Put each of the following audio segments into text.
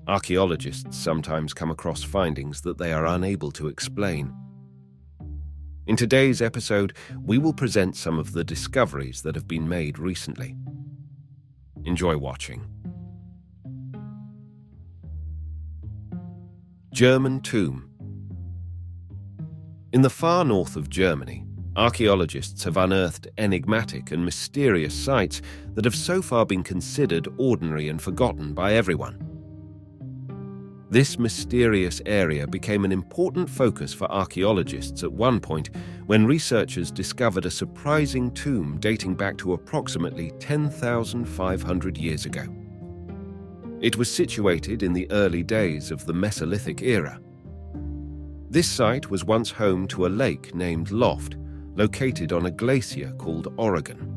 archaeologists sometimes come across findings that they are unable to explain. In today's episode, we will present some of the discoveries that have been made recently. Enjoy watching. German tomb. In the far north of Germany, archaeologists have unearthed enigmatic and mysterious sites that have so far been considered ordinary and forgotten by everyone. This mysterious area became an important focus for archaeologists at one point when researchers discovered a surprising tomb dating back to approximately 10,500 years ago. It was situated in the early days of the Mesolithic era. This site was once home to a lake named Loft, located on a glacier called Oregon.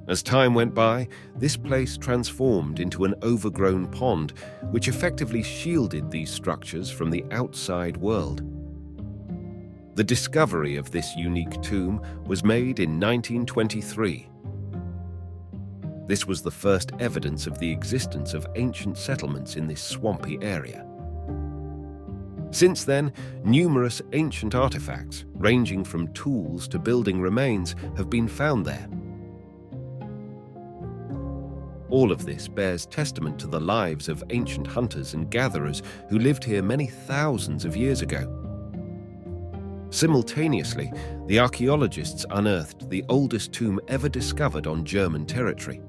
As time went by, this place transformed into an overgrown pond, which effectively shielded these structures from the outside world. The discovery of this unique tomb was made in 1923. This was the first evidence of the existence of ancient settlements in this swampy area. Since then, numerous ancient artifacts, ranging from tools to building remains, have been found there. All of this bears testament to the lives of ancient hunters and gatherers who lived here many thousands of years ago. Simultaneously, the archaeologists unearthed the oldest tomb ever discovered on German territory.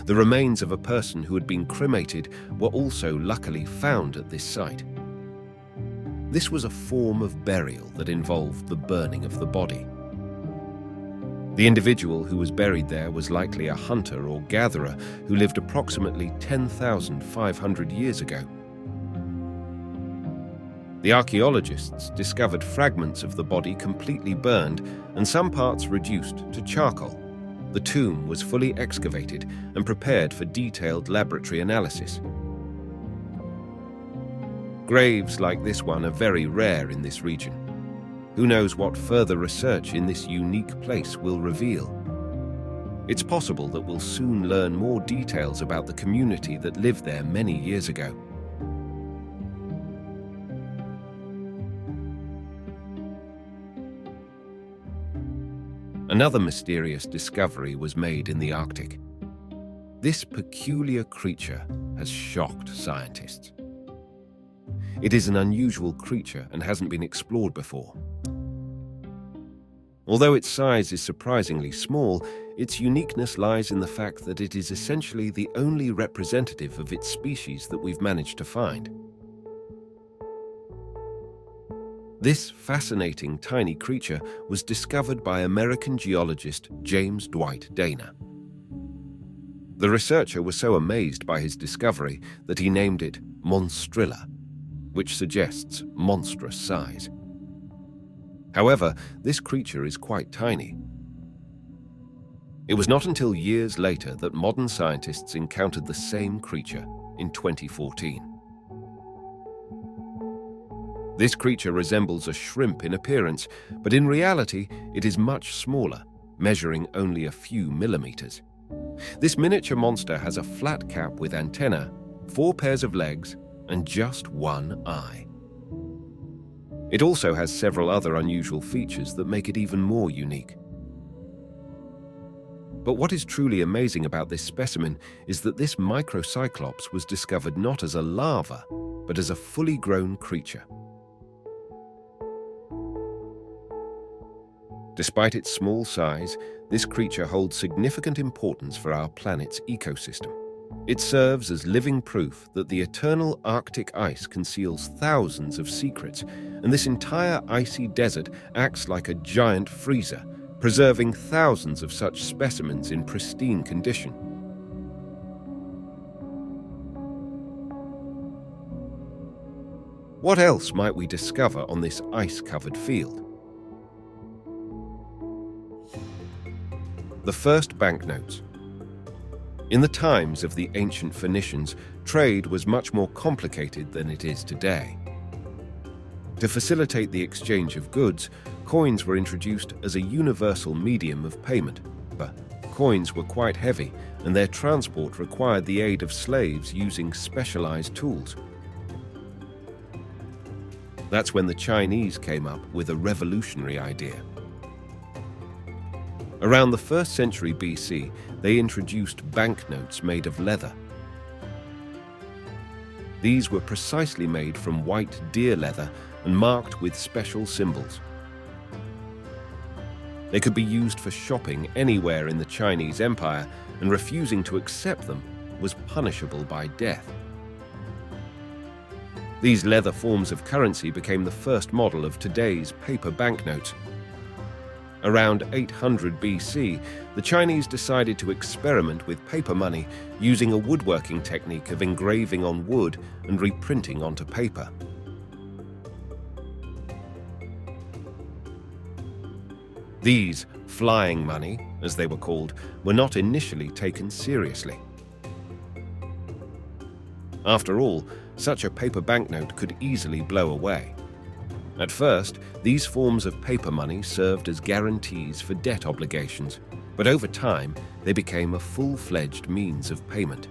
The remains of a person who had been cremated were also luckily found at this site. This was a form of burial that involved the burning of the body. The individual who was buried there was likely a hunter or gatherer who lived approximately 10,500 years ago. The archaeologists discovered fragments of the body completely burned and some parts reduced to charcoal. The tomb was fully excavated and prepared for detailed laboratory analysis. Graves like this one are very rare in this region. Who knows what further research in this unique place will reveal? It's possible that we'll soon learn more details about the community that lived there many years ago. Another mysterious discovery was made in the Arctic. This peculiar creature has shocked scientists. It is an unusual creature and hasn't been explored before. Although its size is surprisingly small, its uniqueness lies in the fact that it is essentially the only representative of its species that we've managed to find. This fascinating tiny creature was discovered by American geologist James Dwight Dana. The researcher was so amazed by his discovery that he named it Monstrilla, which suggests monstrous size. However, this creature is quite tiny. It was not until years later that modern scientists encountered the same creature in 2014. This creature resembles a shrimp in appearance, but in reality it is much smaller, measuring only a few millimeters. This miniature monster has a flat cap with antennae, 4 pairs of legs, and just one eye. It also has several other unusual features that make it even more unique. But what is truly amazing about this specimen is that this microcyclops was discovered not as a larva, but as a fully grown creature. Despite its small size, this creature holds significant importance for our planet's ecosystem. It serves as living proof that the eternal Arctic ice conceals thousands of secrets, and this entire icy desert acts like a giant freezer, preserving thousands of such specimens in pristine condition. What else might we discover on this ice-covered field? The first banknotes. In the times of the ancient Phoenicians, trade was much more complicated than it is today. To facilitate the exchange of goods, coins were introduced as a universal medium of payment. coins were quite heavy, and their transport required the aid of slaves using specialized tools. That's when the Chinese came up with a revolutionary idea. Around the 1st century BC, they introduced banknotes made of leather. These were precisely made from white deer leather and marked with special symbols. They could be used for shopping anywhere in the Chinese Empire, and refusing to accept them was punishable by death. These leather forms of currency became the first model of today's paper banknotes. Around 800 BC, the Chinese decided to experiment with paper money using a woodworking technique of engraving on wood and reprinting onto paper. These flying money, as they were called, were not initially taken seriously. After all, such a paper banknote could easily blow away. At first, these forms of paper money served as guarantees for debt obligations, but over time, they became a full-fledged means of payment.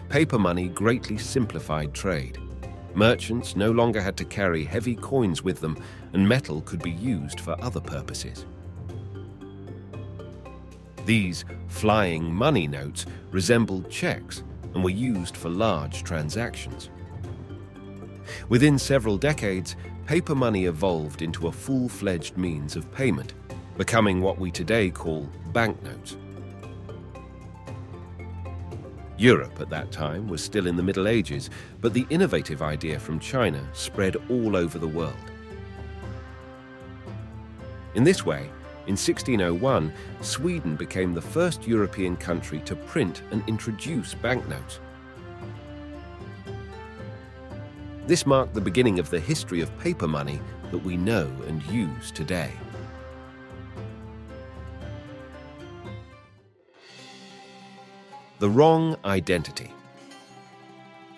Paper money greatly simplified trade. Merchants no longer had to carry heavy coins with them, and metal could be used for other purposes. These flying money notes resembled checks and were used for large transactions. Within several decades, paper money evolved into a full-fledged means of payment, becoming what we today call banknotes. Europe at that time was still in the Middle Ages, but the innovative idea from China spread all over the world. In this way, in 1601, Sweden became the first European country to print and introduce banknotes. This marked the beginning of the history of paper money that we know and use today. The wrong identity.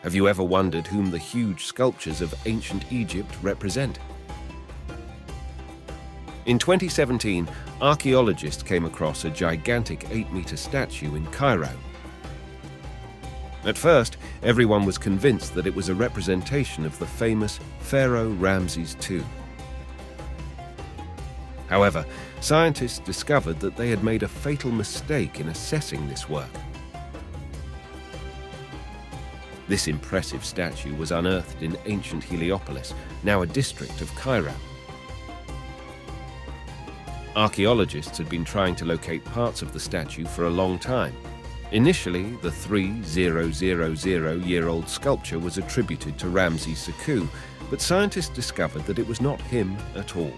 Have you ever wondered whom the huge sculptures of ancient Egypt represent? In 2017, archaeologists came across a gigantic 8-meter statue in Cairo. At first, everyone was convinced that it was a representation of the famous Pharaoh Ramses II. However, scientists discovered that they had made a fatal mistake in assessing this work. This impressive statue was unearthed in ancient Heliopolis, now a district of Cairo. Archaeologists had been trying to locate parts of the statue for a long time. Initially, the 3,000-year-old sculpture was attributed to Ramses II, but scientists discovered that it was not him at all.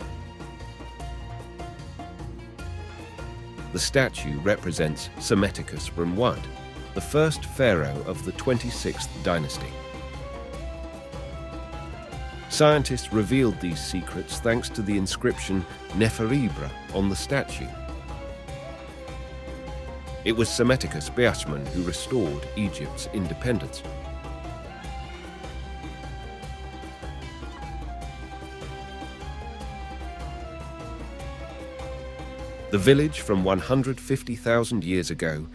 The statue represents Psammetichus from Wud, the first pharaoh of the 26th dynasty. Scientists revealed these secrets thanks to the inscription Neferibra on the statue. It was Psammetichus Beashman who restored Egypt's independence. The village from 150,000 years ago.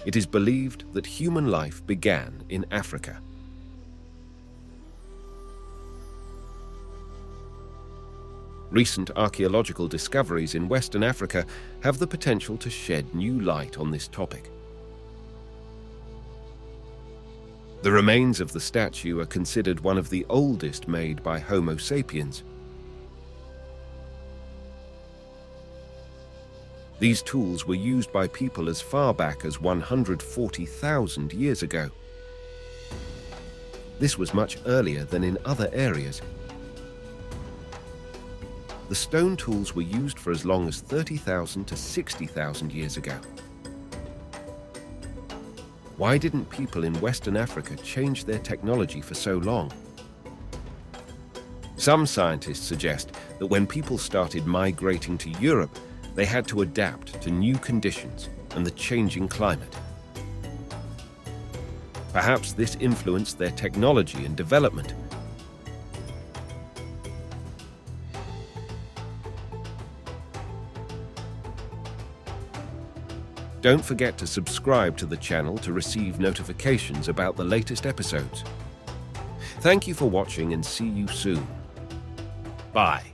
It is believed that human life began in Africa. Recent archaeological discoveries in Western Africa have the potential to shed new light on this topic. The remains of the statue are considered one of the oldest made by Homo sapiens. These tools were used by people as far back as 140,000 years ago. This was much earlier than in other areas. The stone tools were used for as long as 30,000 to 60,000 years ago. Why didn't people in Western Africa change their technology for so long? Some scientists suggest that when people started migrating to Europe, they had to adapt to new conditions and the changing climate. Perhaps this influenced their technology and development. Don't forget to subscribe to the channel to receive notifications about the latest episodes. Thank you for watching and see you soon. Bye.